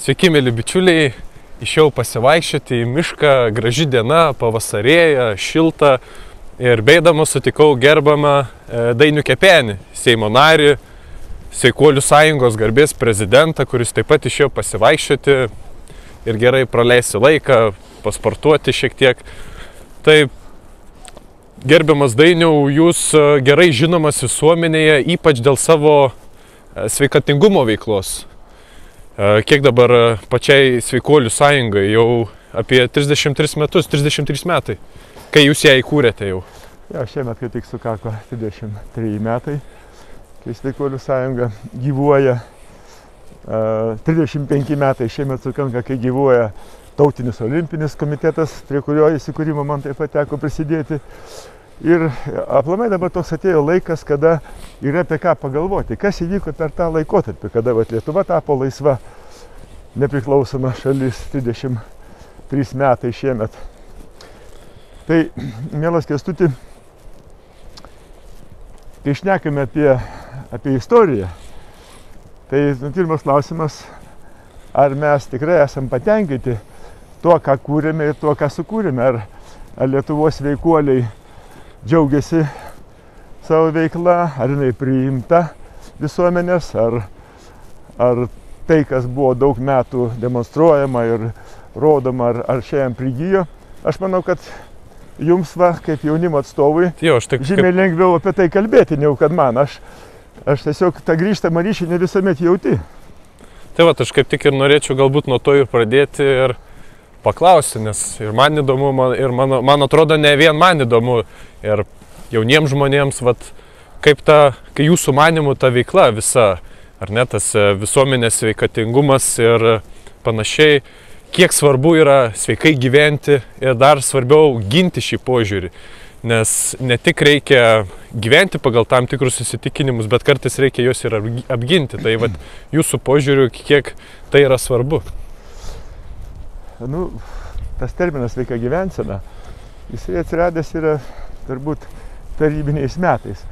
Sveiki, mėly bičiuliai, išėjau pasivaikščioti į mišką, graži diena, pavasarėja, šilta ir beidamas sutikau gerbamą Dainių Kepenį, Seimo narį, Sveikuolių sąjungos garbės prezidentą, kuris taip pat išėjo pasivaikščioti ir gerai praleisti laiką, pasportuoti šiek tiek. Tai gerbiamas Dainiau, jūs gerai žinomas visuomenėje, ypač dėl savo sveikatingumo veiklos. Kiek dabar pačiai Sveikuolių sąjungai? Jau apie 33 metai, kai jūs ją įkūrėte jau. Ja, šiemet kaip tik sukako 23 metai, kai Sveikuolių sąjunga gyvuoja. 35 metai šiemet sukanka, kai gyvuoja Tautinis olimpinis komitetas, prie kurio įsikūrimo man taip pat teko prisidėti. Ir aplamai dabar toks atėjo laikas, kada yra apie ką pagalvoti, kas įvyko per tą laikotarpį, kada Lietuva tapo laisva, nepriklausoma šalis 33 metai šiemet. Tai, mielas Kęstuti, kai šnekame apie istoriją, tai pirmas klausimas, ar mes tikrai esam patenkinti tuo, ką kūrėme ir tuo, ką sukūrėme, ar Lietuvos sveikuoliai džiaugiasi savo veiklą, ar jinai priimta visuomenės, ar tai, kas buvo daug metų demonstruojama ir rodoma, ar šiandien prigijo. Aš manau, kad jums, kaip jaunimo atstovui, žymiai lengviau apie tai kalbėti, negu kad man. Aš tiesiog tą grįžtamą ryšį ne visuomet jauti. Tai aš kaip tik ir norėčiau galbūt nuo to ir pradėti ir paklausti, nes ir man įdomu, ir man atrodo ne vien man įdomu, ir jauniems žmonėms, kai jūsų manimų ta veikla visa, ar ne, tas visuomenės sveikatingumas ir panašiai, kiek svarbu yra sveikai gyventi ir dar svarbiau ginti šį požiūrį, nes ne tik reikia gyventi pagal tam tikrus įsitikinimus, bet kartais reikia juos ir apginti. Tai jūsų požiūriu, kiek tai yra svarbu? Tas terminas sveika gyvensena, jisai atsiradęs yra turbūt tarybiniais metais.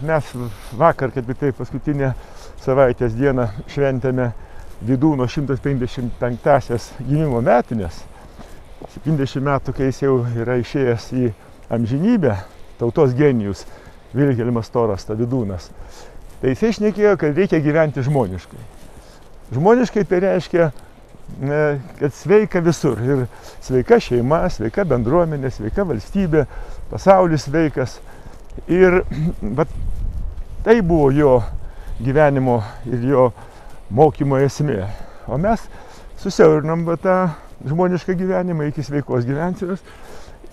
Mes vakar, kaip tai paskutinę savaitės dieną, šventėme Vydūno 155-asias gimimo metinės. 70 metų, kai jis jau yra išėjęs į amžinybę, tautos genijus Vilhelmas Storas, Vydūnas. Tai jisai šnekėjo, kad reikia gyventi žmoniškai. Žmoniškai tai reiškia, kad sveika visur. Ir sveika šeima, sveika bendruomenė, sveika valstybė, pasaulis sveikas. Ir tai buvo jo gyvenimo ir jo mokymo esmė. O mes susiaurinam tą žmonišką gyvenimą iki sveikos gyvensenos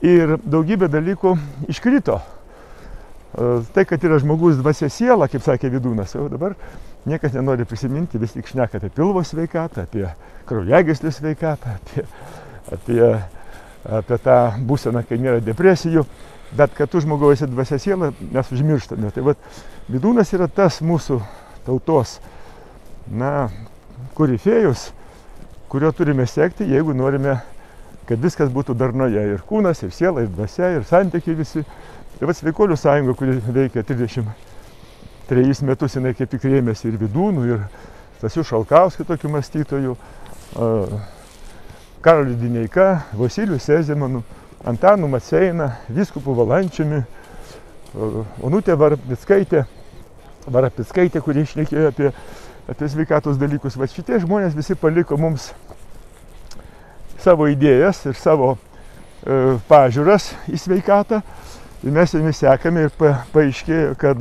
ir daugybė dalykų iškrito. Tai, kad yra žmogus dvasia siela, kaip sakė Vydūnas, jau dabar niekas nenori prisiminti, vis tik šneka apie pilvo sveikatą, apie kraujagyslių sveikatą, apie tą būseną, kai nėra depresijų, bet kad tu žmogaus dvasia siela mes užmirštame. Tai Vydūnas yra tas mūsų tautos, korifėjus, kurio turime sekti, jeigu norime, kad viskas būtų darnoje, ir kūnas, ir siela, ir dvasia, ir santykiai visi. Tai Sveikuolių sąjunga, kuri veikia 33 metus, jinai kaip tik rėmėsi ir Vydūnų, ir Stasiu Šalkauskiu, tokių mąstytojų, Karoliu Dineika, Vasiliu Sezemanu, Antanu Maceina, Vyskupu Valančiumi, Onutė Varapickaitė, kuri šnekėjo apie sveikatos dalykus. Šitie žmonės visi paliko mums savo idėjas ir savo pažiūras į sveikatą. Ir mes jomis sekame ir paaiškėjo, kad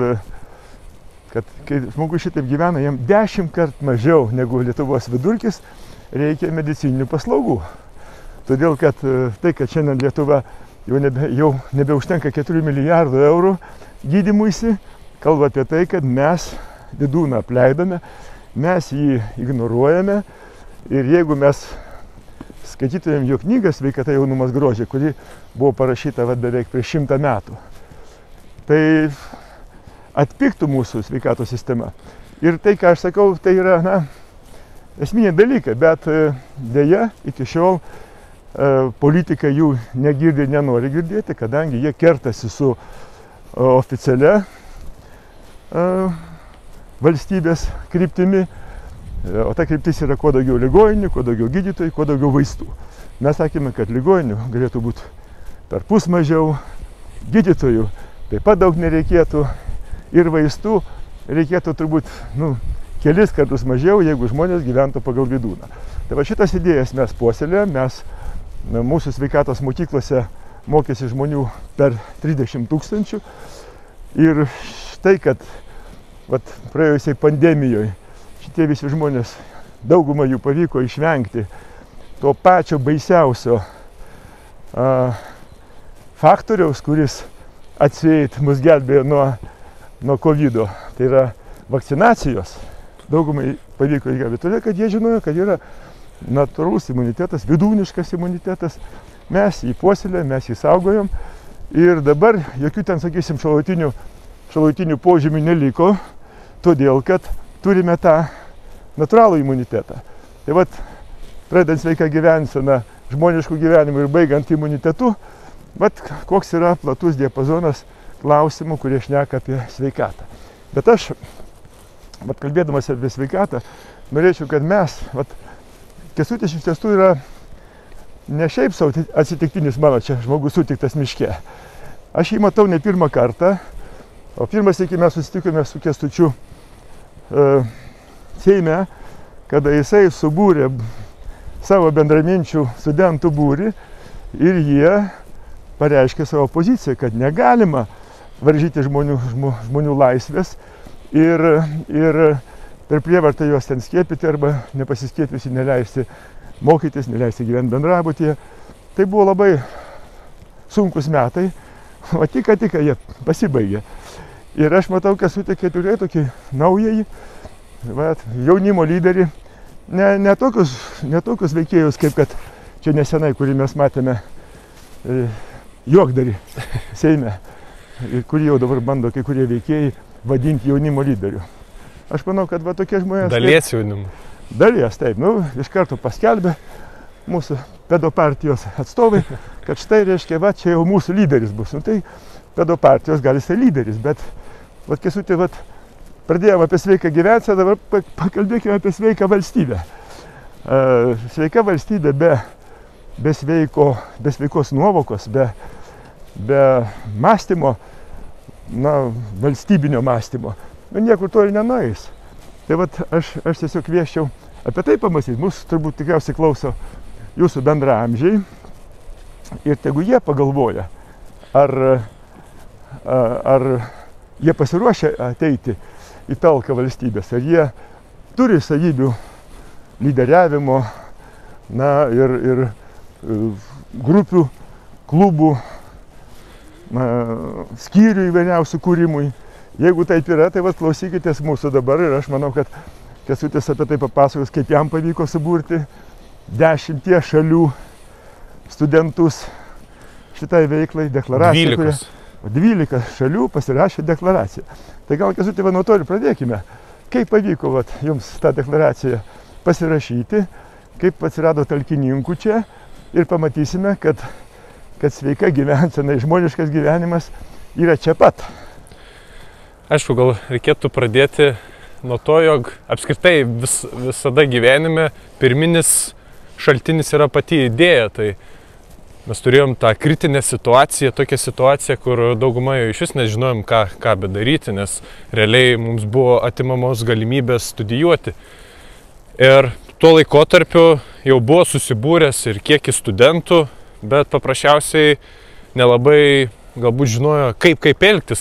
kai žmogus šitaip gyvena, jam 10 kartų mažiau negu Lietuvos vidurkis reikia medicininių paslaugų. Todėl, kad tai, kad šiandien Lietuva jau nebeužtenka 4 milijardų eurų gydymuisi, kalba apie tai, kad mes Vydūną apleidome, mes jį ignoruojame. Ir jeigu mes skaitytumėm jo knygą Sveikata, jaunumas, grožis, kuri buvo parašyta beveik prieš 100 metų, tai atpigtų mūsų sveikatos sistema. Ir tai, ką aš sakau, tai yra esminiai dalykai, bet dėja iki šiol politika jų negirdi ir nenori girdėti, kadangi jie kertasi su oficialia valstybės kryptimi O ta kryptis yra kuo daugiau ligoninių, kuo daugiau gydytojų, kuo daugiau vaistų. Mes sakėme, kad ligoninių galėtų būti perpus mažiau, gydytojų taip pat daug nereikėtų ir vaistų reikėtų turbūt kelis kartus mažiau, jeigu žmonės gyventų pagal Vydūną. Tai va šitas idėjas mes puoselėjom, mes mūsų sveikatos mokyklose mokėsi žmonių per 30 000 ir štai, kad praėjusiai pandemijoje šitie visi žmonės, daugumą jų pavyko išvengti to pačio baisiausio faktoriaus, kuris atseit mus gelbėjo nuo COVID-o. Tai yra vakcinacijos. Daugumai pavyko įgelbėti, todėl kad jie žinojo, kad yra natūralus imunitetas, vidūniškas imunitetas. Mes jį puoselėjom, mes jį saugojom ir dabar jokių ten, sakysim, šalutinių požymių neliko, todėl kad turime tą natūralų imunitetą. Tai vat, pradedant sveiką gyvenseną, žmoniškų gyvenimų ir baigiant imunitetu, vat koks yra platus diapazonas klausimų, kurie šneka apie sveikatą. Bet aš, kalbėdamas apie sveikatą, norėčiau, kad mes, Kęstutis iš tiesų yra ne šiaip savo atsitiktinis mano čia žmogus sutiktas miške. Aš jį matau ne pirmą kartą, o pirmas iki mes susitikome su Kęstučiu Seime, kada jisai subūrė savo bendraminčių studentų būrį ir jie pareiškė savo poziciją, kad negalima varžyti žmonių laisvės ir per prievartą juos ten skiepyti arba nepasiskiepysi neleisti mokytis, neleisti gyventi bendrabutyje. Tai buvo labai sunkus metai, o tik jie pasibaigė. Ir aš matau, kad sutikė tikrai tokį naująjį jaunimo lyderį, ne tokius veikėjus, kaip kad čia nesenai, kurį mes matėme juokdarį Seime, kurį jau dabar bando kai kurie veikėjai vadinti jaunimo lyderiu. Aš manau, kad tokie žmonės... Dalies jaunimo. Dalies, taip. Iš karto paskelbė mūsų pedopartijos atstovai, kad štai, reiškia, čia jau mūsų lyderis bus. Tai pedopartijos gali jisai lyderis, bet Kęstuti, pradėjome apie sveiką gyvenseną, dabar pakalbėkime apie sveiką valstybę. Sveika valstybė be sveikos nuovokos, be mąstymo, valstybinio mąstymo, niekur to ir nenueis. Tai aš tiesiog kvieščiau apie tai pamąstyti. Mūsų turbūt tikriausiai klauso jūsų bendraamžiai ir tegu jie pagalvoja, ar jie pasiruošę ateiti į talką valstybės, ar jie turi savybių lyderiavimo ir grupių, klubų, skyrių įvairiausių kūrimui. Jeigu taip yra, tai klausykitės mūsų dabar ir aš manau, kad Kęstutis apie tai papasakos, kaip jam pavyko suburti 10 šalių studentus šitai veiklai, deklaraciją. 12 šalių pasirašė deklaraciją. Tai gal, Kęstuti, nuo to ir pradėkime. Kaip pavyko jums tą deklaraciją pasirašyti, kaip atsirado talkininkų čia ir pamatysime, kad sveika gyvensena, žmoniškas gyvenimas yra čia pat. Aišku, gal reikėtų pradėti nuo to, jog apskritai visada gyvenime pirminis šaltinis yra pati idėja. Tai mes turėjom tą kritinę situaciją, tokią situaciją, kur dauguma iš vis nežinojom, ką bedaryti, nes realiai mums buvo atimamos galimybės studijuoti. Ir tuo laikotarpiu jau buvo susibūręs ir kiekis studentų, bet paprasčiausiai nelabai galbūt žinojo, kaip elgtis,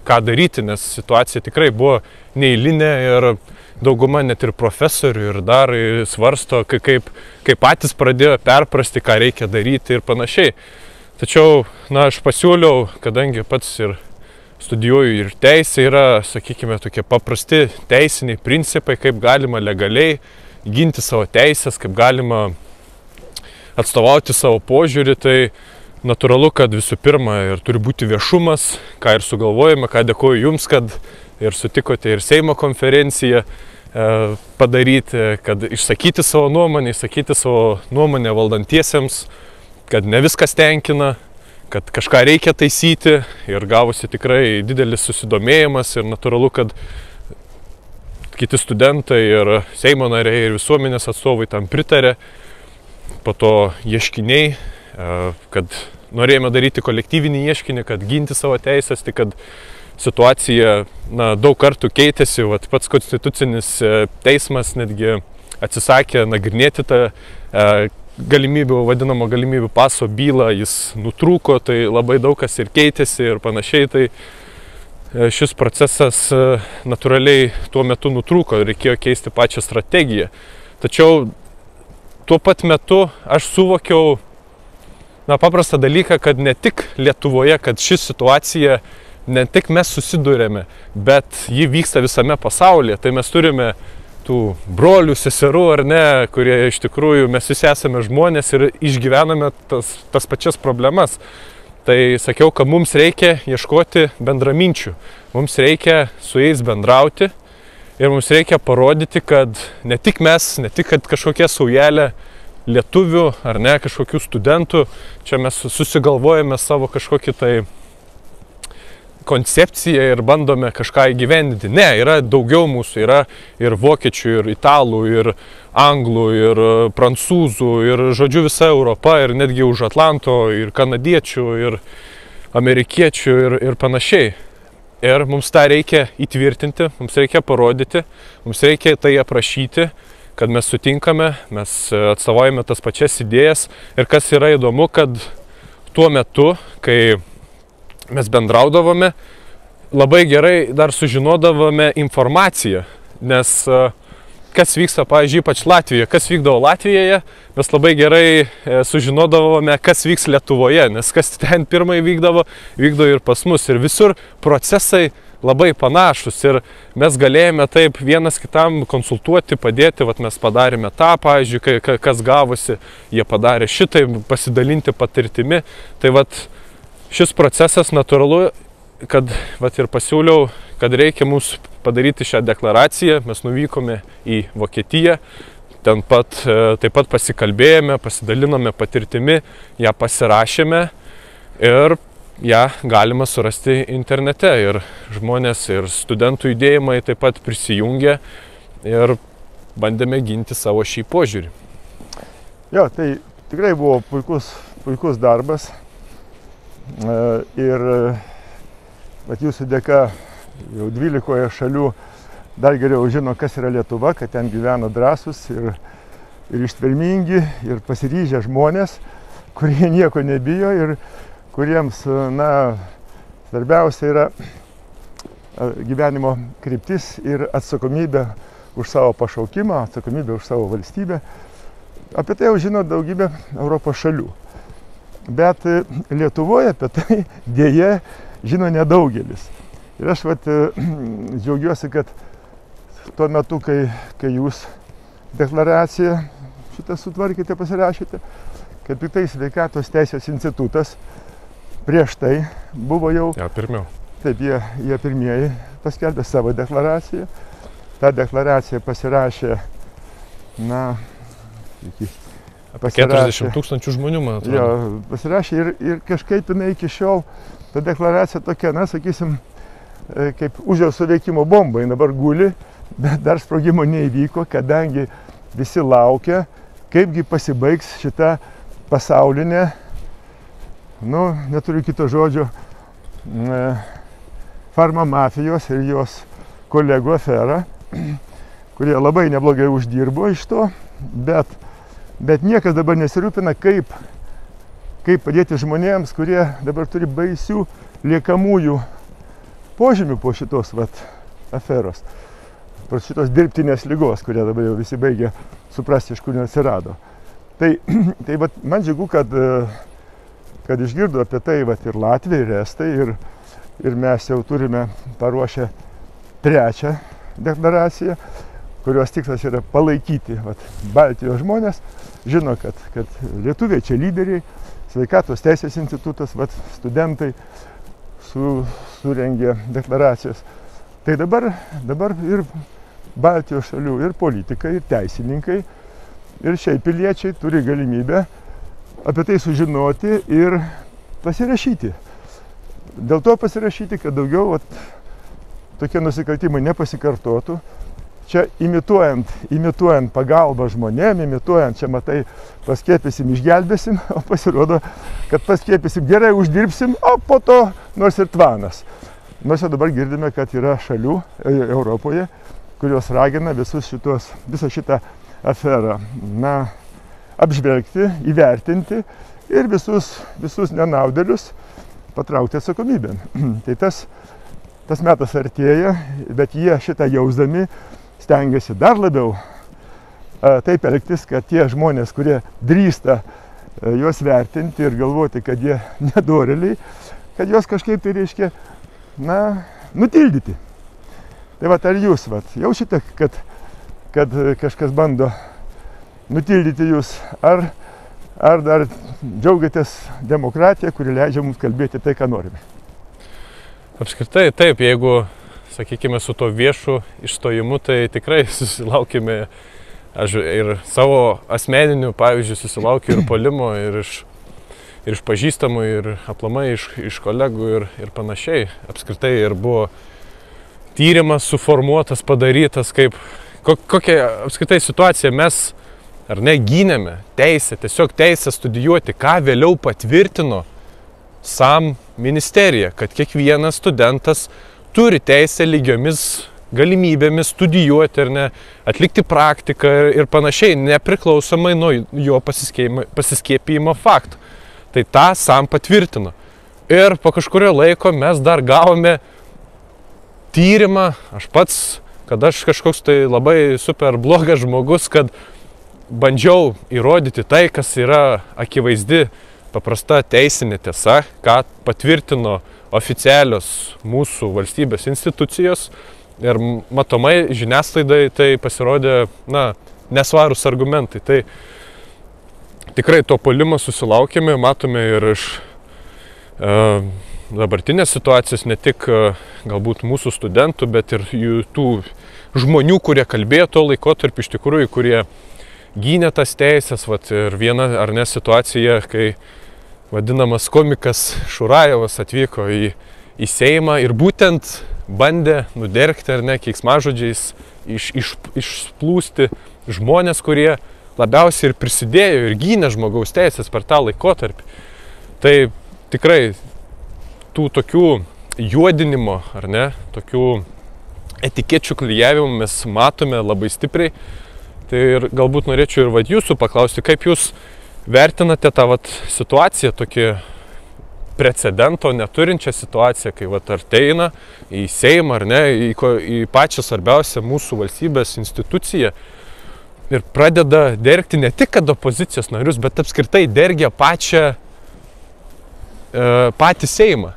ką daryti, nes situacija tikrai buvo neeilinė ir dauguma net ir profesorių ir dar svarsto, kaip patys pradėjo perprasti, ką reikia daryti ir panašiai. Tačiau, aš pasiūliau, kadangi pats ir studijuoju ir teisė, yra, sakykime, tokie paprasti teisiniai principai, kaip galima legaliai ginti savo teisės, kaip galima atstovauti savo požiūrį, tai natūralu, kad visų pirma ir turi būti viešumas, ką ir sugalvojame, ką dėkoju jums, kad ir sutikote ir Seimo konferenciją padaryti, kad išsakyti savo nuomonę valdantiesiems, kad ne viskas tenkina, kad kažką reikia taisyti ir gavosi tikrai didelis susidomėjimas ir natūralu, kad kiti studentai ir Seimo nariai ir visuomenės atstovai tam pritarė. Po to ieškiniai, kad norėjome daryti kolektyvinį ieškinį, kad ginti savo teisės, tai kad situacija daug kartų keitėsi, pats konstitucinis teismas netgi atsisakė nagrinėti tą vadinamo galimybių paso bylą, jis nutrūko, tai labai daug kas ir keitėsi ir panašiai, tai šis procesas natūraliai tuo metu nutrūko, reikėjo keisti pačią strategiją. Tačiau tuo pat metu aš suvokiau paprastą dalyką, kad ne tik Lietuvoje, kad ši situacija ne tik mes susidurėme, bet ji vyksta visame pasaulyje. Tai mes turime tų brolių, seserų ar ne, kurie iš tikrųjų mes visi esame žmonės ir išgyvename tas pačias problemas. Tai sakiau, kad mums reikia ieškoti bendraminčių, mums reikia su jais bendrauti ir mums reikia parodyti, kad ne tik mes, ne tik kad kažkokia saujelė lietuvių ar ne, kažkokių studentų, čia mes susigalvojame savo kažkokį tai koncepciją ir bandome kažką įgyvendinti. Ne, yra daugiau mūsų, yra ir vokiečių, ir italų, ir anglų, ir prancūzų, ir žodžiu visa Europa, ir netgi už Atlanto, ir kanadiečių, ir amerikiečių, ir panašiai. Ir mums tą reikia įtvirtinti, mums reikia parodyti, mums reikia tai aprašyti, kad mes sutinkame, mes atstovaujame tas pačias idėjas. Ir kas yra įdomu, kad tuo metu, kai mes bendraudavome, labai gerai dar sužinodavome informaciją, nes kas vyksta, pavyzdžiui, ypač Latvijoje, kas vykdavo Latvijoje, mes labai gerai sužinodavome, kas vyks Lietuvoje, nes kas ten pirmai vykdavo ir pas mus. Ir visur procesai labai panašus ir mes galėjome taip vienas kitam konsultuoti, padėti, mes padarėme tą, pavyzdžiui, kas gavosi, jie padarė šitai, pasidalinti patirtimi. Tai šis procesas natūralu, kad ir pasiūliau, kad reikia mums padaryti šią deklaraciją. Mes nuvykome į Vokietiją, ten taip pat pasikalbėjome, pasidalinome patirtimi, ją pasirašėme ir ją galima surasti internete. Ir žmonės, ir studentų judėjimai taip pat prisijungė ir bandėme ginti savo šį požiūrį. Jo, tai tikrai buvo puikus darbas. Ir jūsų dėka jau 12 šalių dar geriau žino, kas yra Lietuva, kad ten gyvena drąsus ir ištvermingi ir pasiryžę žmonės, kurie nieko nebijo ir kuriems, svarbiausia yra gyvenimo kryptis ir atsakomybė už savo pašaukimą, atsakomybė už savo valstybę. Apie tai jau žino daugybė Europos šalių. Bet Lietuvoje apie tai dėja žino nedaugelis. Ir aš džiaugiuosi, kad tuo metu, kai jūs deklaraciją šitą sutvarkėte, pasirašėte, kad tik tai Sveikatos teisės institutas prieš tai buvo jau... Ja, pirmiau. Taip, jie pirmieji paskelbė savo deklaraciją. Ta deklaracija pasirašė, 40 000 žmonių, man atrodo. Jo, pasirašė ir kažkaip jinai iki šiol, ta deklaracija tokia, sakysim, kaip užjausų veikimo bomba, jin dabar guli, bet dar sprogimo neįvyko, kadangi visi laukia, kaipgi pasibaigs šita pasaulinė, neturiu kito žodžio, farmamafijos ir jos kolegų afera, kurie labai neblogai uždirbo iš to, bet niekas dabar nesirūpina, kaip padėti žmonėms, kurie dabar turi baisių liekamųjų požymių po šitos aferos, po šitos dirbtinės ligos, kurie dabar jau visi baigia suprasti, iš kur atsirado. Tai man džiugu, kad išgirdo apie tai ir Latvija, ir Estai, ir mes jau turime paruošę 3 deklaraciją, kurios tikslas yra palaikyti Baltijos žmonės, žino, kad lietuviai čia lyderiai, Sveikatos teisės institutas, studentai surengė deklaracijas. Tai dabar ir Baltijos šalių, ir politikai, ir teisininkai, ir šiaip piliečiai turi galimybę apie tai sužinoti ir pasirašyti. Dėl to pasirašyti, kad daugiau tokie nusikaltimai nepasikartotų. čia imituojant pagalbą žmonėm, imituojant, čia matai, paskiepysim, išgelbėsim, o pasirodo, kad paskiepysim, gerai uždirbsim, o po to nors ir tvanas. Nors jau dabar girdime, kad yra šalių Europoje, kurios ragina visą šitą aferą apžvelgti, įvertinti ir visus nenaudėlius patraukti atsakomybėn. Tai tas metas artėja, bet jie šitą jausdami stengiasi dar labiau taip elgtis, kad tie žmonės, kurie drįsta juos vertinti ir galvoti, kad jie nedorėliai, kad juos kažkaip tai reiškia, nutildyti. Tai vat, ar jūs jaučiate, kad kažkas bando nutildyti jūs, ar dar džiaugiatės demokratiją, kuri leidžia mums kalbėti tai, ką norime? Apskritai, taip, jeigu, sakykime, su to viešu išstojimu, tai tikrai susilaukime, aš ir savo asmeninių, pavyzdžiui, susilaukiu ir puolimo, ir iš pažįstamų, ir aplamai iš kolegų ir panašiai. Apskritai ir buvo tyrimas suformuotas, padarytas, kokia apskritai situacija mes, ar ne, gynėme teisę, tiesiog teisę studijuoti, ką vėliau patvirtino SAM ministerija, kad kiekvienas studentas turi teisę lygiomis galimybėmis studijuoti ar ne, atlikti praktiką ir panašiai, nepriklausomai nuo jo pasiskiepijimo faktų. Tai tą SAM patvirtino. Ir po kažkurio laiko mes dar gavome tyrimą, aš pats, kad aš kažkoks tai labai super blogas žmogus, kad bandžiau įrodyti tai, kas yra akivaizdi paprasta teisinė tiesa, ką patvirtino oficialios mūsų valstybės institucijos ir matomai žiniasklaidai tai pasirodė, nesvarūs argumentai. Tai tikrai to puolimo susilaukėme, matome ir iš dabartinės situacijos, ne tik galbūt mūsų studentų, bet ir tų žmonių, kurie kalbėjo tuo laikotarpiu, iš tikrųjų, kurie gynė tas teisės, ir viena ar ne situacija, kai vadinamas komikas Šurajevas atvyko į Seimą ir būtent bandė nudergti ar ne keiksmažodžiais išplūsti žmonės, kurie labiausiai ir prisidėjo ir gynė žmogaus teisės per tą laikotarpį. Tai tikrai tų tokių juodinimo ar ne, tokių etikečių klijavimų mes matome labai stipriai. Tai ir galbūt norėčiau ir jūsų paklausti, kaip jūs vertinate tą situaciją, tokį precedento neturinčią situaciją, kai ateina į Seimą ar ne, į pačią svarbiausią mūsų valstybės instituciją ir pradeda dergti ne tik kad opozicijos narius, bet apskritai dergia patį Seimą.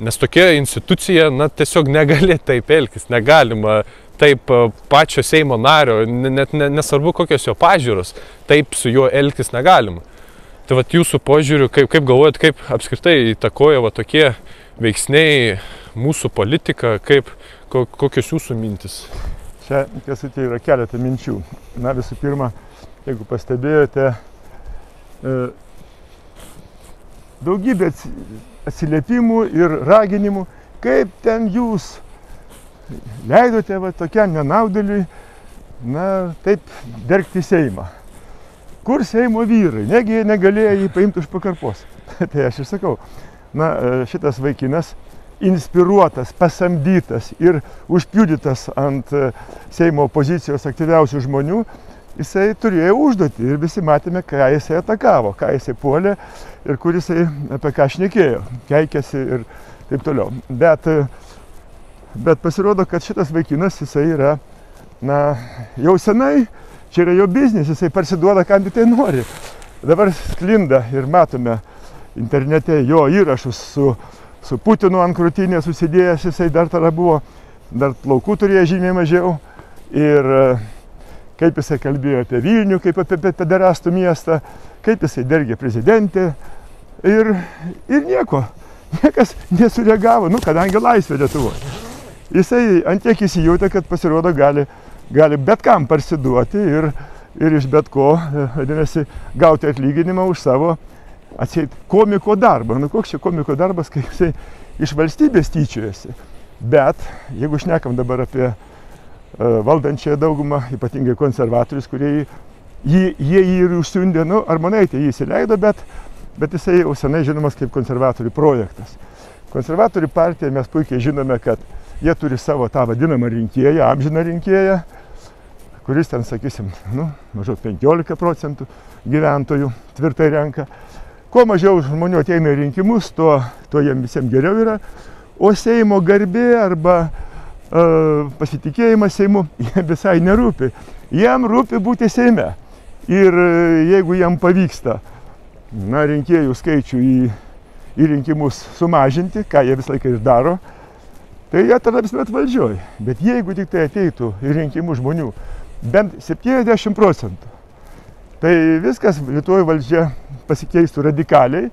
Nes tokia institucija, tiesiog negali taip elgtis, negalima taip pačio Seimo nario, net nesvarbu kokios jo pažiūros, taip su juo elgtis negalima. Tai jūsų požiūriu, kaip galvojat, kaip apskritai įtakoja tokie veiksniai mūsų politiką, kokios jūsų mintis? Čia, Kęstuti, yra keletą minčių. Visų pirma, jeigu pastebėjote, daugybė atsiliepimų ir raginimų, kaip ten jūs leidote tokiam nenaudėliui, taip dergti Seimą. Kur Seimo vyrai? Negi jie negalėjo jį paimti už pakarpos. Tai aš ir sakau, šitas vaikinas inspiruotas, pasamdytas ir užpjudytas ant Seimo opozicijos aktyviausių žmonių, jisai turėjo užduotį ir visi matėme, ką jisai atakavo, ką jisai puolė ir kur jisai apie ką šnekėjo, keikėsi ir taip toliau. Bet pasirodo, kad šitas vaikinas, jisai yra, jau senai, čia yra jo biznis, jisai parsiduoda, kam tai nori. Dabar sklinda ir matome internete jo įrašus su Putinu ant krūtinės susidėjęs, jisai dar tada buvo, dar plaukų turėjo žymiai mažiau. Ir kaip jisai kalbėjo apie Vilnių, kaip apie pederastų miestą, kaip jisai dergė prezidentę. Ir nieko, niekas nesureagavo, kadangi laisvė Lietuvoje. Jisai antiek įsijautė, kad pasirodo gali bet kam parsiduoti ir iš bet ko, vadinasi, gauti atlyginimą už savo atseit komiko darbą. Koks čia komiko darbas, kai jisai iš valstybės tyčiojasi. Bet jeigu šnekam dabar apie valdančiąją daugumą, ypatingai konservatorius, kurie jie jį ir užsiundė, nu, Armonaitė jį įsileido, bet jisai jau senai žinomas kaip konservatorių projektas. Konservatorių partija mes puikiai žinome, kad jie turi savo tą vadinamą rinkėją, amžiną rinkėją, kuris ten, sakysim, maždaug 15% gyventojų tvirtai renka. Kuo mažiau žmonių ateina į rinkimus, tuo jiems visiems geriau yra. O Seimo garbė arba pasitikėjimas Seimu jiems visai nerūpi. Jiem rūpi būti Seime. Ir jeigu jiem pavyksta rinkėjų skaičių į rinkimus sumažinti, ką jie visą laiką ir daro, tai jie tada visuomet valdžioj. Bet jeigu tik tai ateitų į rinkimus žmonių bent 70%, tai viskas Lietuvoje valdžia pasikeistų radikaliai,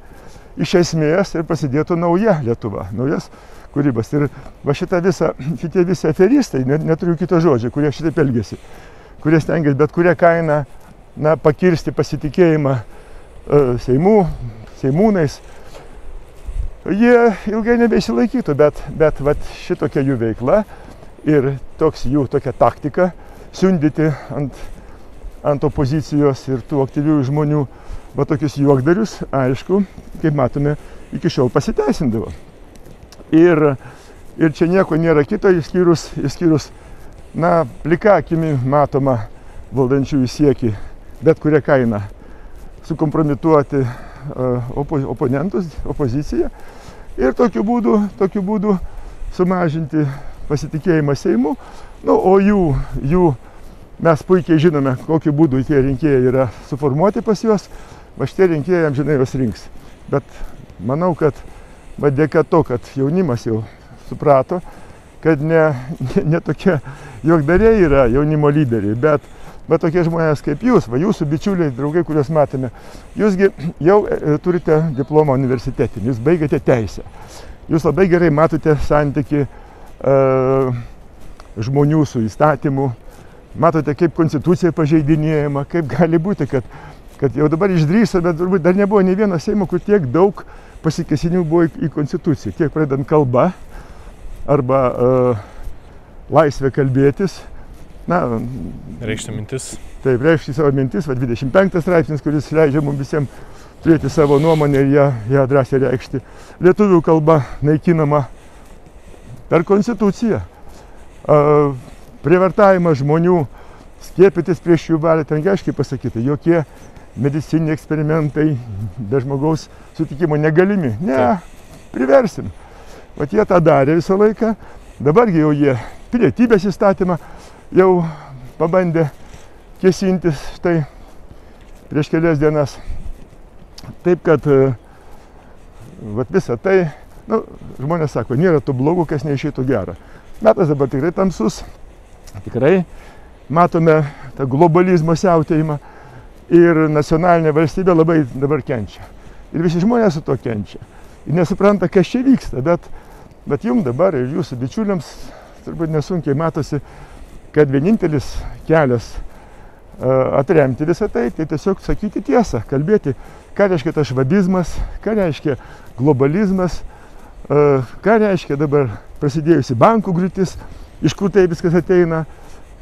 iš esmės ir prasidėtų nauja Lietuva, naujas kūrybas. Ir va šitie visi aferistai, neturiu kito žodžio, kurie šitaip elgėsi, kurie stengiasi bet kurią kainą pakirsti pasitikėjimą seimūnais, jie ilgai nebeišsilaikytų, bet šitokia jų veikla ir toks jų tokia taktika siundyti ant opozicijos ir tų aktyvių žmonių tokius juokdarius, aišku, kaip matome, iki šiol pasiteisindavo. Ir čia nieko nėra kito, išskyrus plika akimi matoma valdančiųjų siekį bet kurią kainą sukompromituoti oponentus, opoziciją ir tokiu būdu sumažinti pasitikėjimą Seimu. O jų mes puikiai žinome, kokiu būdu tie rinkėjai yra suformuoti pas juos, va šitie rinkėjai amžinai juos rinks. Bet manau, kad dėka to, kad jaunimas jau suprato, kad ne tokie juokdariai yra jaunimo lyderiai, bet tokie žmonės kaip jūs, jūsų bičiuliai, draugai, kuriuos matėme, jūsgi jau turite diplomą universitetinį, jūs baigėte teisę. Jūs labai gerai matote santyki žmonių su įstatymu, matote, kaip konstitucija pažeidinėjama, kaip gali būti, kad jau dabar išdrįso, bet turbūt dar nebuvo nei vieno Seimo, kur tiek daug pasikėsinių buvo į konstituciją, tiek pradedant kalba arba laisvę kalbėtis. Reikšti mintis. Taip, reikšti savo mintis, 25 straipsnis, kuris leidžia mums visiems turėti savo nuomonę ir ją drąsiai reikšti. Lietuvių kalba naikinama per konstituciją. Prievartavimas žmonių skiepytis prieš jų valią, ten aiškiai pasakyta, jokie medicininiai eksperimentai be žmogaus sutikimo negalimi. Ne, priversim. Vat jie tą darė visą laiką, dabargi jau jie pilietybės įstatymą jau pabandė kėsintis štai prieš kelias dienas. Taip, kad visą tai, žmonės sako, nėra to blogo, kas neišeitų gera. Metas dabar tikrai tamsus, tikrai matome tą globalizmo siautėjimą ir nacionalinė valstybė labai dabar kenčia. Ir visi žmonės su to kenčia. Ir nesupranta, kas čia vyksta, bet jums dabar ir jūsų bičiuliams turbūt nesunkiai matosi, kad vienintelis kelias atremti visą tai tiesiog sakyti tiesą, kalbėti, ką reiškia tas švabizmas, ką reiškia globalizmas, ką reiškia dabar prasidėjusi bankų griūtis, iš kur tai viskas ateina.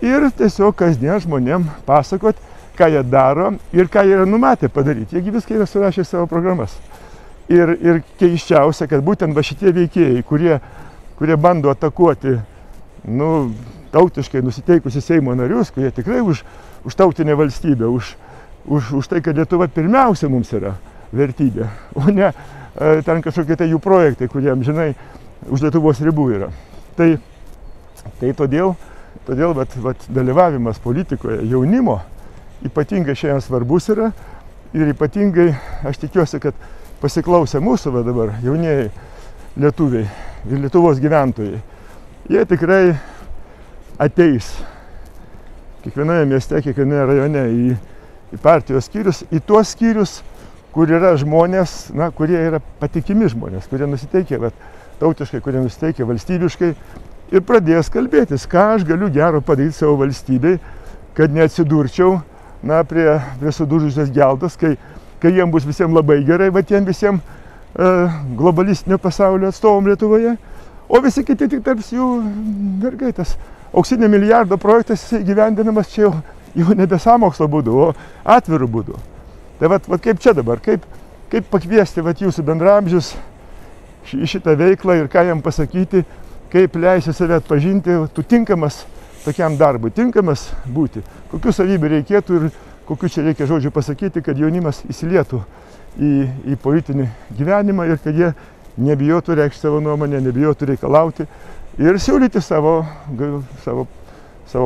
Ir tiesiog kasdien žmonėm pasakot, ką jie daro ir ką jie yra numatę padaryti. Jiegi viską yra surašę savo programas. Ir keiščiausia, kad būtent šitie veikėjai, kurie bando atakuoti tautiškai nusiteikusi Seimo narius, kurie tikrai už tautinę valstybę, už tai, kad Lietuva pirmiausia mums yra vertybė, o ne ten kažkokie tai jų projektai, kurie amžinai už Lietuvos ribų yra. Tai todėl dalyvavimas politikoje jaunimo ypatingai šiandien svarbus yra ir ypatingai aš tikiuosi, kad pasiklausę mūsų dabar jaunieji lietuviai ir Lietuvos gyventojai, jie tikrai ateis kiekvienoje mieste, kiekvienoje rajone į partijos skyrius, į tuos skyrius, kur yra žmonės, kurie yra patikimi žmonės, kurie nusiteikia tautiškai, kurie nusiteikia valstybiškai ir pradės kalbėtis, ką aš galiu gero padaryti savo valstybei, kad neatsidurčiau prie sudužusios geldos, kai jiems bus visiems labai gerai, tiem visiems globalistinio pasaulio atstovom Lietuvoje, o visi kiti tik tarp jų mergaitės auksinio milijardo projektas įgyvendinamas čia jau nebe sąmokslo būdu, o atvirų būdu. Tai vat kaip čia dabar, kaip pakviesti jūsų bendramžius į šitą veiklą ir ką jam pasakyti, kaip leisi save atpažinti, tu tinkamas tokiam darbui, tinkamas būti, kokių savybių reikėtų ir kokių čia reikia žodžių pasakyti, kad jaunimas įsilietų į politinį gyvenimą ir kad jie nebijotų reikšti savo nuomonę, nebijotų reikalauti ir siūlyti savo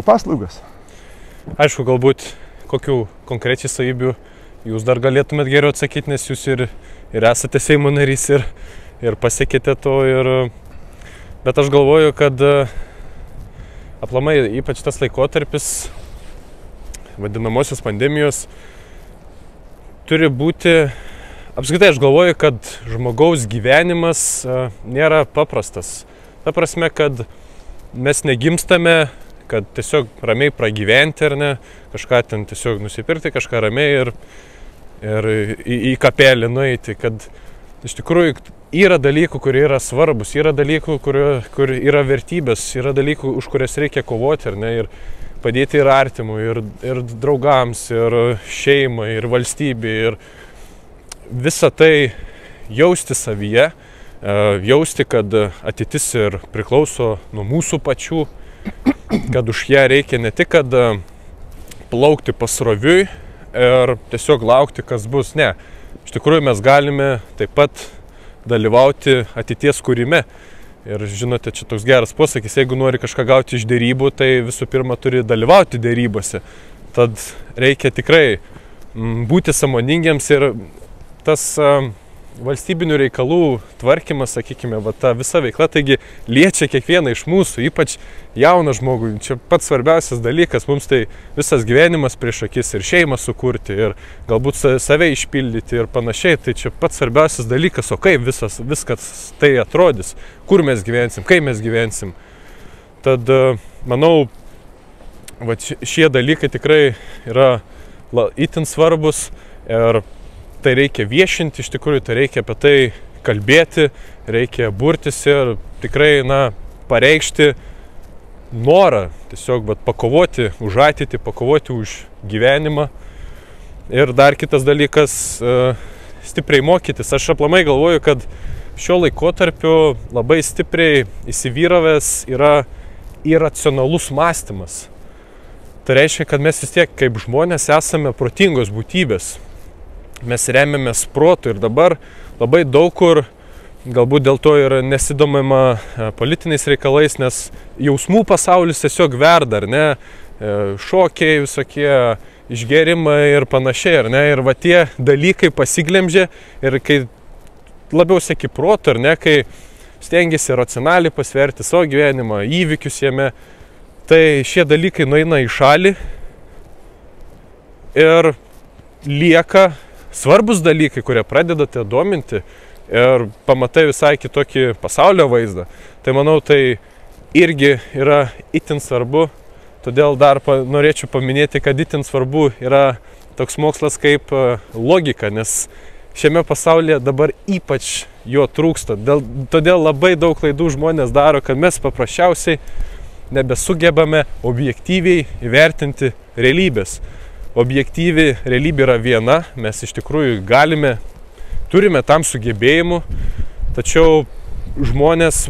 paslaugas. Aišku, galbūt kokių konkrečiai savybių jūs dar galėtumėt geriau atsakyti, nes jūs ir esate Seimo narys ir pasiekėte to. Bet aš galvoju, kad aplamai ypač tas laikotarpis vadinamosios pandemijos turi būti. Apskritai aš galvoju, kad žmogaus gyvenimas nėra paprastas. Ta prasme, kad mes negimstame, kad tiesiog ramiai pragyventi ar ne, kažką ten tiesiog nusipirkti, kažką ramiai ir į kapelį nueiti, kad iš tikrųjų yra dalykų, kurie yra svarbus, yra dalykų, kur yra vertybės, yra dalykų, už kurias reikia kovoti ar ne, ir padėti ir artimui, ir draugams, ir šeimai, ir valstybei, ir visą tai jausti savyje, jausti, kad ateitis ir priklauso nuo mūsų pačių, kad už ją reikia ne tik, kad plaukti pasroviui ir tiesiog laukti, kas bus. Ne, iš tikrųjų mes galime taip pat dalyvauti ateities kūrime. Ir žinote, čia toks geras posakis, jeigu nori kažką gauti iš derybų, tai visų pirma turi dalyvauti derybose. Tad reikia tikrai būti sąmoningiams ir tas valstybinių reikalų tvarkymas, sakykime, ta visa veikla, taigi liečia kiekvieną iš mūsų, ypač jauną žmogų. Čia pats svarbiausias dalykas, mums tai visas gyvenimas prieš akis ir šeimą sukurti, ir galbūt save išpildyti ir panašiai. Tai čia pats svarbiausias dalykas, o kaip viskas tai atrodys, kur mes gyvensim, kaip mes gyvensim. Tad manau, šie dalykai tikrai yra itin svarbus ir tai reikia viešinti, iš tikrųjų tai reikia apie tai kalbėti, reikia burtis ir tikrai, pareikšti norą, tiesiog, pakovoti už ateitį, pakovoti už gyvenimą. Ir dar kitas dalykas, stipriai mokytis. Aš aplamai galvoju, kad šiuo laikotarpiu labai stipriai įsivyravęs yra iracionalus mąstymas. Tai reiškia, kad mes vis tiek kaip žmonės esame protingos būtybės. Mes remiamės protu ir dabar labai daug kur, galbūt dėl to ir nesidomima politiniais reikalais, nes jausmų pasaulis tiesiog verda, ar ne, šokiai visokie, išgerimai ir panašiai, ar ne, ir tie dalykai pasiglemžia ir kai labiau seki protu, ar ne, kai stengiasi racionaliai pasverti savo gyvenimą, įvykius jame, tai šie dalykai nueina į šalį ir lieka svarbus dalykai, kurie pradedate dominti ir pamatai visai kitokį pasaulio vaizdą. Tai manau, tai irgi yra itin svarbu. Todėl dar norėčiau paminėti, kad itin svarbu yra toks mokslas kaip logika, nes šiame pasaulyje dabar ypač jo trūksta. Todėl labai daug klaidų žmonės daro, kad mes paprasčiausiai nebesugebame objektyviai įvertinti realybės. Objektyvi realybė yra viena, mes iš tikrųjų turime tam sugebėjimų, tačiau žmonės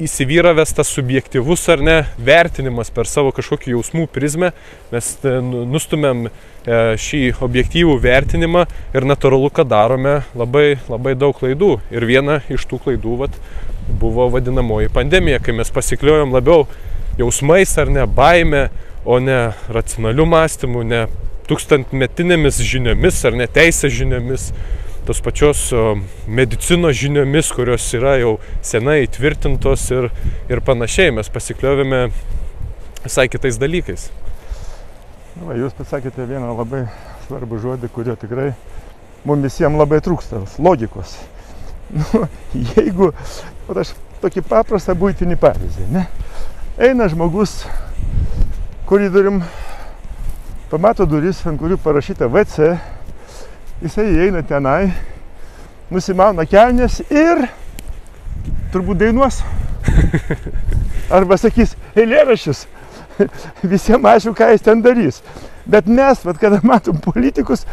įsivyravęs tas subjektyvus ar ne vertinimas per savo kažkokį jausmų prizmę, mes nustumėm šį objektyvų vertinimą ir natūralu, kad darome labai, labai daug klaidų. Ir viena iš tų klaidų buvo vadinamoji pandemija, kai mes pasikliojom labiau jausmais ar ne baime, o ne racionaliu mąstymu, ne tūkstantmetinėmis žiniomis ar ne teisės žiniomis, tos pačios medicinos žiniomis, kurios yra jau senai įtvirtintos ir panašiai. Mes pasikliovėme visai kitais dalykais. Jūs pasakėte vieną labai svarbų žodį, kurio tikrai mums visiems labai trūksta – logikos. Jeigu, aš tokį paprastą buitinį pavyzdį, ne? Eina žmogus koridorium, pamato duris, ant kurių parašyta WC, jisai įeina tenai, nusimauna kelnes ir turbūt dainuos. Arba sakys eilėraščius. visiems aišku, ką jis ten darys. Bet mes, kada matom politikus,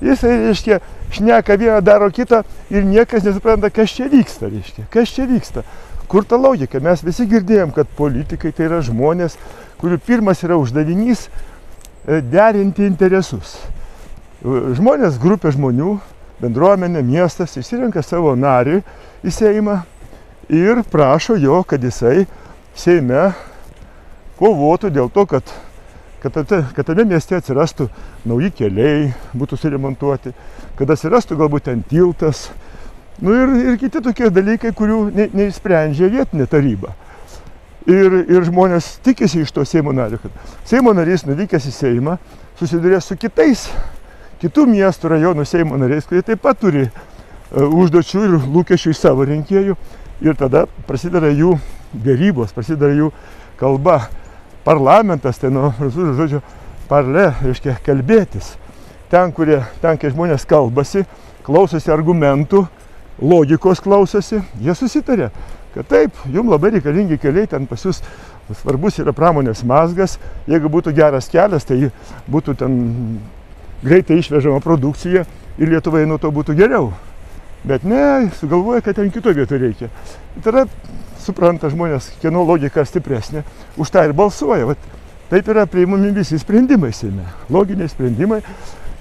jisai, reiškia, šneka vieną, daro kitą ir niekas nesupranta, kas čia vyksta, reiškia. Kas čia vyksta? Kur ta logika? Mes visi girdėjom, kad politikai tai yra žmonės, kurių pirmas yra uždavinys derinti interesus. Žmonės, grupė žmonių, bendruomenė, miestas išsirenka savo narį į Seimą ir prašo jo, kad jisai Seime kovotų dėl to, kad tame mieste atsirastų nauji keliai, būtų suremontuoti, kad atsirastų galbūt ten tiltas, ir kiti tokie dalykai, kurių neišsprendžia vietinė taryba. Ir žmonės tikisi iš to Seimo nario, kad Seimo narys nuvykęs į Seimą susidurės su kitų miestų, rajonų Seimo nariais, kurie taip pat turi užduočių ir lūkesčių iš savo rinkėjų. Ir tada prasideda jų dėrybos, prasideda jų kalba. Parlamentas, tai nuo prancūzų žodžio parle, reiškia kalbėtis. Ten, kai žmonės kalbasi, klausosi argumentų, logikos klausosi, jie susitarė, kad taip, jums labai reikalingi keliai, ten pas jūs svarbus yra pramonės mazgas, jeigu būtų geras kelias, tai būtų ten greitai išvežama produkcija ir Lietuvai nuo to būtų geriau. Bet ne, sugalvoja, kad ten kito vietų reikia. Ir tada supranta žmonės, kieno logika stipresnė, už tą ir balsuoja. Vat, taip yra priimami visi sprendimai Seime, loginiai sprendimai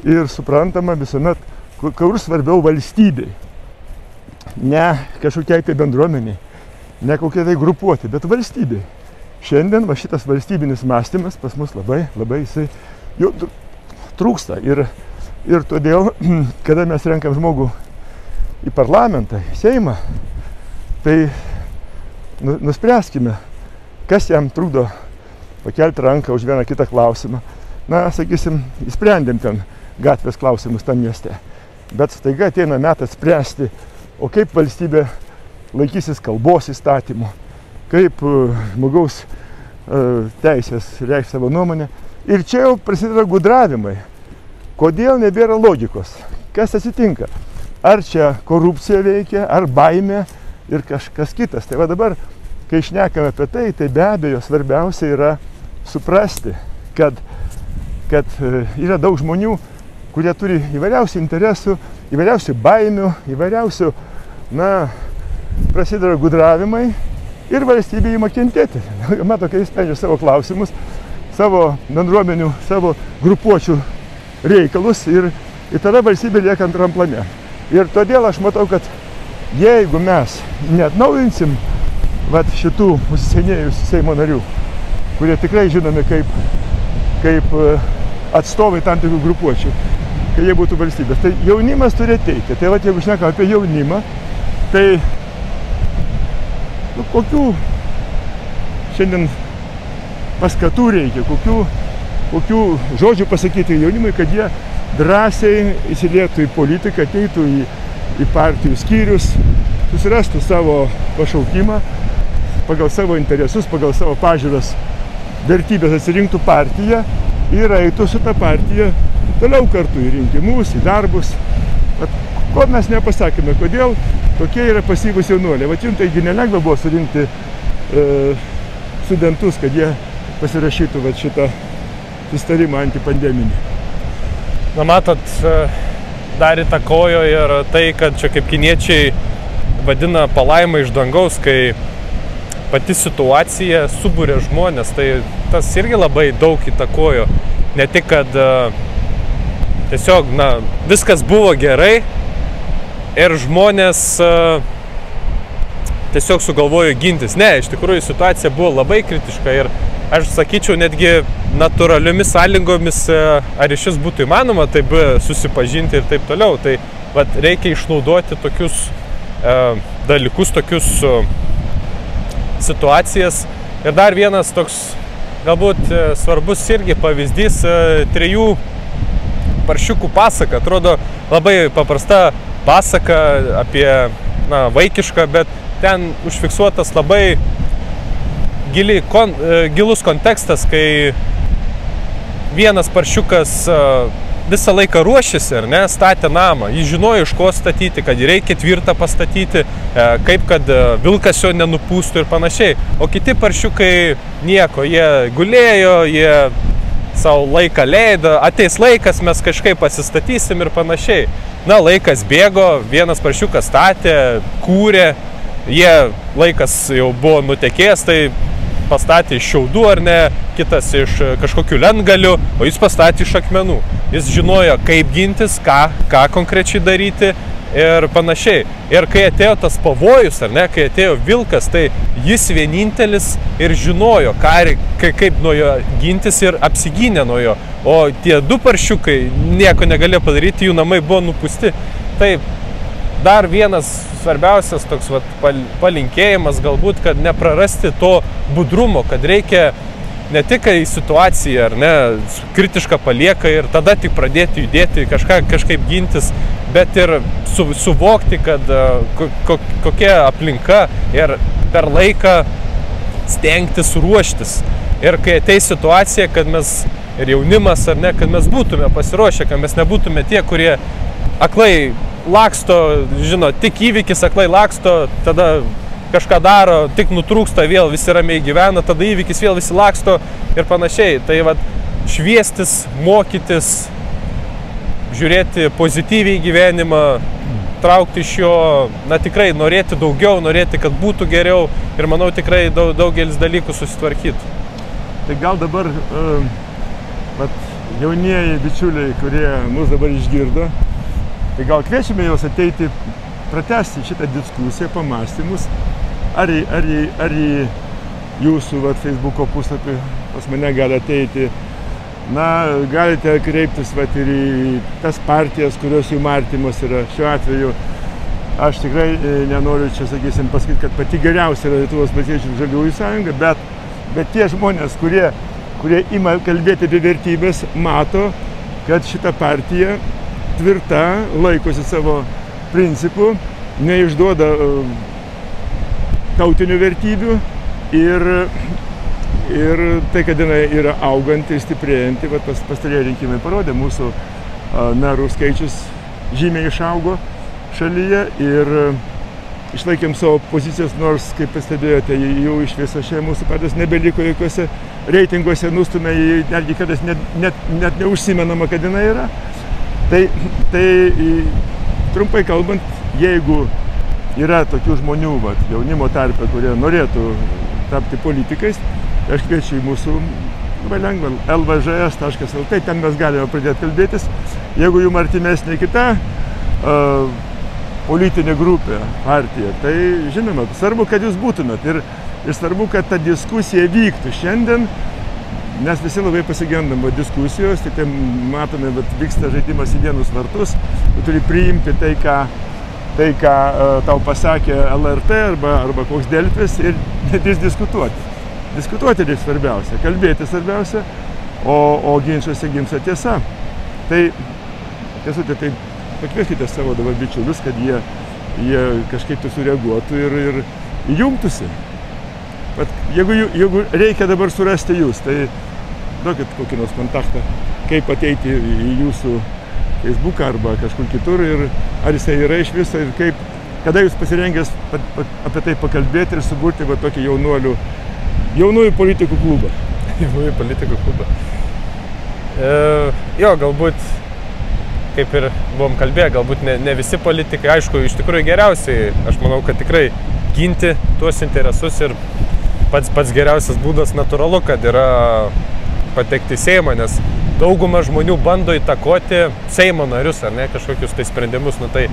ir suprantama visuomet, kur svarbiau valstybei. Ne kažkokiai tai bendruomeniai, ne kokie tai grupuoti, bet valstybei. Šiandien šitas valstybinis mąstymas pas mus labai jisai jau trūksta. Ir todėl, kada mes renkam žmogų į parlamentą, į Seimą, tai nuspręskime, kas jam trukdo pakelti ranką už vieną kitą klausimą. Na, sakysim, įsprendėm ten gatvės klausimus tam mieste. Bet staiga ateina metas spręsti, o kaip valstybė laikysis kalbos įstatymų, kaip žmogaus teisės reikš savo nuomonę. Ir čia jau prasideda gudravimai. Kodėl nebėra logikos? Kas atsitinka? Ar čia korupcija veikia, ar baimė ir kažkas kitas. Tai va dabar, kai šnekame apie tai, tai be abejo svarbiausia yra suprasti, kad yra daug žmonių, kurie turi įvairiausių interesų, įvairiausių baimių, įvairiausių, prasideda gudravimai ir valstybė ima kentėti. Mato, kai jis sprendžia savo klausimus, savo bendruomenių, savo grupuočių reikalus ir tada valstybė lieka antram plane. Ir todėl aš matau, kad jeigu mes neatnaujinsim šitų užsienėjusių Seimo narių, kurie tikrai žinomi kaip atstovai tam tikrų grupuočių, kai jie būtų valstybės, tai jaunimas turi ateiti. Tai jeigu šnekam apie jaunimą, tai kokių šiandien paskatų reikia, kokių žodžių pasakyti jaunimui, kad jie drąsiai įsilietų į politiką, ateitų į partijų skyrius, susirastų savo pašaukimą, pagal savo interesus, pagal savo pažiūras, vertybės atsirinktų partiją ir eitų su ta partija toliau kartu į rinkimus, į darbus. Ko mes nepasakėme, kodėl tokie yra pasyvūs jaunuoliai. Jums taigi nelengva buvo surinkti studentus, kad jie pasirašytų šitą susitarimą antipandeminį. Na matot, dar įtakojo ir tai, kad čia kaip kiniečiai vadina palaima iš dangaus, kai pati situacija subūrė žmonės, tai tas irgi labai daug įtakojo. Ne tik, kad tiesiog, viskas buvo gerai ir žmonės tiesiog sugalvojo gintis. Ne, iš tikrųjų situacija buvo labai kritiška ir aš sakyčiau, netgi natūraliomis sąlygomis, ar iš vis būtų įmanoma taip susipažinti ir taip toliau. Tai reikia išnaudoti tokius dalykus, tokius situacijas. Ir dar vienas toks galbūt svarbus irgi pavyzdys, 3 paršiukų pasaka. Atrodo labai paprasta pasaka apie vaikišką, bet ten užfiksuotas labai gilus kontekstas, kai vienas paršiukas visą laiką ruošėsi, ar ne, statė namą. Jis žinojo, iš ko statyti, kad reikia tvirtą pastatyti, kaip kad vilkas jo nenupūstų ir panašiai. O kiti paršiukai nieko, jie gulėjo, jie savo laiką leido, ateis laikas, mes kažkaip pasistatysim ir panašiai. Na, laikas bėgo, vienas paršiukas statė, kūrė, laikas jau buvo nutekėjęs, tai pastatė iš šiaudų ar ne, kitas iš kažkokių lentgalių, o jis pastatė iš akmenų. Jis žinojo, kaip gintis, ką konkrečiai daryti ir panašiai. Ir kai atėjo tas pavojus, ar ne, kai atėjo vilkas, tai jis vienintelis ir žinojo, kaip nuo jo gintis ir apsigynė nuo jo. O tie du paršiukai nieko negalėjo padaryti, jų namai buvo nupūsti. Tai dar vienas svarbiausias toks palinkėjimas galbūt, kad neprarasti to budrumo, kad reikia ne tik į situaciją, ar ne, kritišką palieka ir tada tik pradėti judėti, kažkaip gintis, bet ir suvokti, kad kokia aplinka ir per laiką stengtis ruoštis. Ir kai ateis situacija, kad mes ir jaunimas, ar ne, kad mes būtume pasiruošę, kad mes nebūtume tie, kurie aklai laksto, žino, tik įvykis aklai laksto, tada kažką daro, tik nutrūksta, vėl visi ramiai gyvena, tada įvykis vėl visi laksto ir panašiai. Tai šviestis, mokytis, žiūrėti pozityviai gyvenimą, traukti iš jo, tikrai norėti daugiau, norėti, kad būtų geriau ir manau tikrai daugelis dalykų susitvarkytų. Tai gal dabar jaunieji bičiuliai, kurie mus dabar išgirdo, tai gal kviečiame juos ateiti, pratęsti šitą diskusiją, pamąstymus, ar į jūsų Facebooko puslapį pas mane gali ateiti. Na, galite kreiptis ir į tas partijas, kurios jums artimos yra. Šiuo atveju aš tikrai nenoriu čia, sakysim, pasakyti, kad pati geriausia yra Lietuvos valstiečių žaliųjų sąjunga, bet tie žmonės, kurie ima kalbėti apie vertybės, mato, kad šita partija tvirta, laikosi savo principų, neišduoda tautinių vertybių ir tai, kad jinai yra auganti ir stiprėjanti, pastarieji rinkimai parodė, mūsų merų skaičius žymiai išaugo šalyje ir išlaikėm savo pozicijas, nors, kaip pastebėjote, jau iš viso šiandien mūsų partijos nebeliko jokiuose reitinguose, nustumė jį, netgi kartais net neužsimenama, kad jinai yra. Tai trumpai kalbant, jeigu yra tokių žmonių jaunimo tarpe, kurie norėtų tapti politikais, tai aš kviečiu į mūsų labai lengvą lvžs.lt, ten mes galime pradėti kalbėtis. Jeigu jums artimesnė kita politinė grupė, partija, tai žinoma, svarbu, kad jūs būtumėt ir svarbu, kad ta diskusija vyktų šiandien. Mes visi labai pasigendam diskusijos, tai matome, vyksta žaidimas į vienus vartus, tu turi priimti tai, ką tau pasakė LRT arba koks Delfis ir nedrįs diskutuoti. Diskutuoti tai svarbiausia, kalbėti svarbiausia, o ginčiuose gimsta tiesa. Tai pakvieskite savo dabar bičiulius, kad jie kažkaip sureaguotų ir jungtųsi. Jeigu reikia dabar surasti jūs, tai duokit kokį nors kontaktą, kaip ateiti į jūsų Facebooką arba kažkur kitur ir ar jisai yra iš viso ir kada jūs pasirengęs apie tai pakalbėti ir suburti tokį jaunųjų politikų klubą. Jaunųjų politikų klubą. Jo, galbūt, kaip ir buvom kalbėję, galbūt ne visi politikai, aišku, iš tikrųjų geriausiai, aš manau, kad tikrai ginti tuos interesus ir pats geriausias būdas natūralu, kad yra patekti į Seimą, nes dauguma žmonių bando įtakoti Seimo narius, ar ne, kažkokius tai sprendimus, tai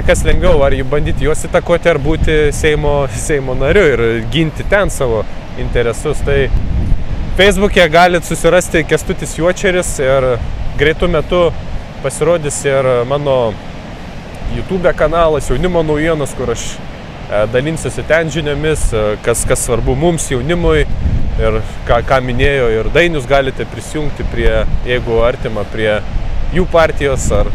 kas lengviau, ar bandyti juos įtakoti, ar būti Seimo nariu ir ginti ten savo interesus. Tai Facebook'e galit susirasti Kęstutis Juočeris ir greitų metų pasirodys ir mano YouTube kanalas Jaunimo naujienos, kur aš dalinsiuosi ten žiniomis, kas svarbu mums, jaunimui ir ką minėjo ir Dainius, galite prisijungti prie, jeigu artima, prie jų partijos ar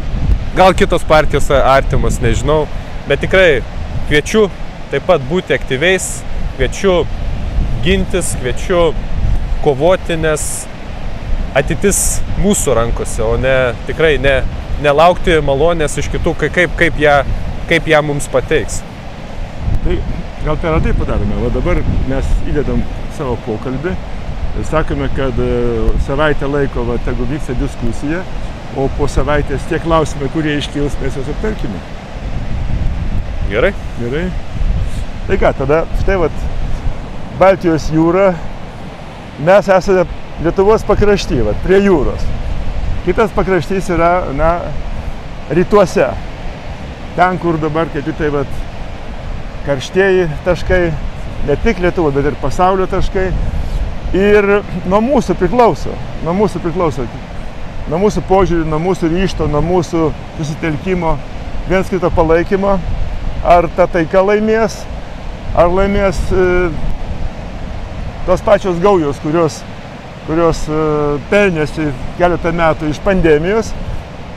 gal kitos partijos artimos, nežinau, bet tikrai kviečiu taip pat būti aktyviais, kviečiu gintis, kviečiu kovoti, nes ateitis mūsų rankose, o ne tikrai nelaukti malonės iš kitų, kaip ją mums pateiks. Tai gal per tai padarome. Va dabar mes įdedam savo pokalbį ir sakome, kad savaitę laiko tegu vyksta diskusija, o po savaitės tie klausimai, kurie iškils, mes juos aptarkime. Gerai? Gerai. Tai ką, tada štai Baltijos jūra, mes esame Lietuvos pakrašty, prie jūros. Kitas pakraštys yra, rytuose. Ten, kur dabar, kaip tai karštieji taškai, ne tik Lietuvo, bet ir pasaulio taškai. Ir nuo mūsų priklauso, nuo mūsų požiūrį, nuo mūsų ryžto, nuo mūsų susitelkimo, viens kito palaikymo, ar ta taika laimės, ar laimės tos pačios gaujos, kurios pelnėsi keletą metų iš pandemijos.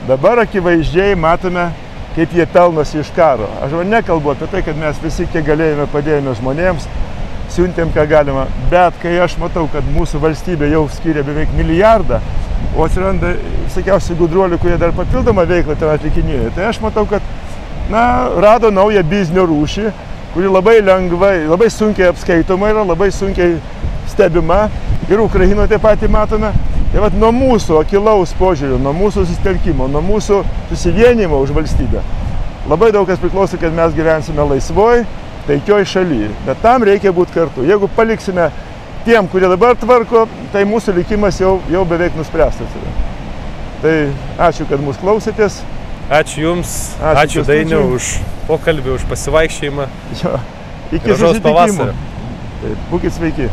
Dabar akivaizdžiai matome, kaip jie pelnosi iš karo. Aš nekalbu apie tai, kad mes visi kiek galėjome padėjome žmonėms, siuntėm ką galima, bet kai aš matau, kad mūsų valstybė jau skiria beveik milijardą, o atsiranda visokiausių gudruolių, kurie dar papildomą veiklą ten atlikinėja, tai aš matau, kad rado naują biznio rūšį, kuri labai lengvai, labai sunkiai apskaitoma yra, labai sunkiai stebima, ir Ukrainoje taip pat matome. Tai nuo mūsų akylaus požiūrio, nuo mūsų susitelkimo, nuo mūsų susivienimo už valstybę labai daug kas priklauso, kad mes gyvensime laisvoj, taikioj šalyje. Bet tam reikia būti kartu. Jeigu paliksime tiem, kurie dabar tvarko, tai mūsų likimas jau beveik nuspręstas yra. Tai ačiū, kad mūsų klausėtės. Ačiū Jums, ačiū Dainiau už pokalbį, už pasivaikščiojimą. Iki susitikimų. Taip, būkit sveiki.